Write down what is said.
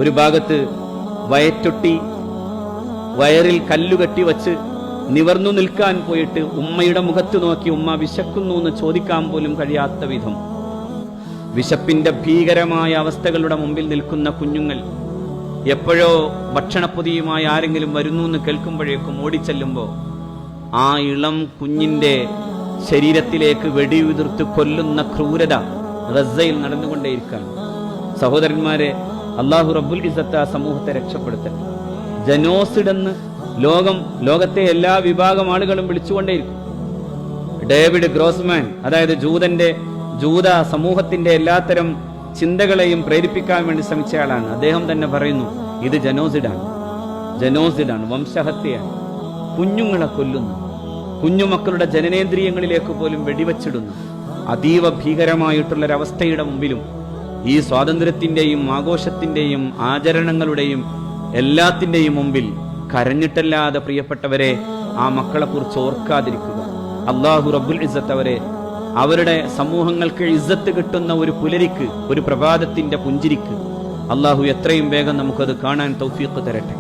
ഒരു ഭാഗത്ത് വയറ്റൊട്ടി വയറിൽ കല്ലുകെട്ടി വച്ച് നിവർന്നു നിൽക്കാൻ പോയിട്ട് ഉമ്മയുടെ മുഖത്ത് നോക്കി ഉമ്മ വിശക്കുന്നു എന്ന് ചോദിക്കാൻ പോലും കഴിയാത്ത വിധം വിശപ്പിന്റെ ഭീകരമായ അവസ്ഥകളുടെ മുമ്പിൽ നിൽക്കുന്ന കുഞ്ഞുങ്ങൾ എപ്പോഴോ ഭക്ഷണപ്പൊതിയുമായി ആരെങ്കിലും വരുന്നു എന്ന് കേൾക്കുമ്പോഴേക്കും ഓടിച്ചെല്ലുമ്പോൾ ആ ഇളം കുഞ്ഞിന്റെ ശരീരത്തിലേക്ക് വെടിയുതിർത്ത് കൊല്ലുന്ന ക്രൂരത ഗസയിൽ നടന്നുകൊണ്ടേയിരിക്കുകയാണ്. സഹോദരന്മാരെ, അല്ലാഹു റബ്ബുൽ ഇസ്സത്ത് ആ സമൂഹത്തെ രക്ഷപ്പെടുത്തട്ടെ. ജനോസിഡ് എന്ന് ലോകത്തെ എല്ലാ വിഭാഗം ആളുകളും വിളിച്ചുകൊണ്ടേയിരിക്കും. ഡേവിഡ് ഗ്രോസ്മാൻ, അതായത് ജൂത സമൂഹത്തിന്റെ എല്ലാത്തരം ചിന്തകളെയും പ്രേരിപ്പിക്കാൻ വേണ്ടി ശ്രമിച്ചയാളാണ്. അദ്ദേഹം തന്നെ പറയുന്നു, ഇത് ജനോസിഡാണ്, വംശഹത്യയാണ്. കുഞ്ഞുങ്ങളെ കൊല്ലുന്നു, കുഞ്ഞുമക്കളുടെ ജനനേന്ദ്രിയങ്ങളിലേക്ക് പോലും വെടിവച്ചിടുന്നു. അതീവ ഭീകരമായിട്ടുള്ളൊരവസ്ഥയുടെ മുമ്പിലും ഈ സ്വാതന്ത്ര്യത്തിന്റെയും ആഘോഷത്തിന്റെയും ആചരണങ്ങളുടെയും എല്ലാത്തിന്റെയും മുമ്പിൽ കരഞ്ഞിട്ടല്ലാതെ പ്രിയപ്പെട്ടവരെ ആ മക്കളെ കുറിച്ച് ഓർക്കാതിരിക്കുക. അല്ലാഹു റബ്ബുൽ ഇസ്സത്ത് അവരുടെ സമൂഹങ്ങൾക്ക് ഇസ്സത്ത് കിട്ടുന്ന ഒരു പുലരിക്ക്, ഒരു പ്രഭാതത്തിന്റെ പുഞ്ചിരിക്ക് അല്ലാഹു എത്രയും വേഗം നമുക്കത് കാണാൻ തൗഫീഖ് തരട്ടെ.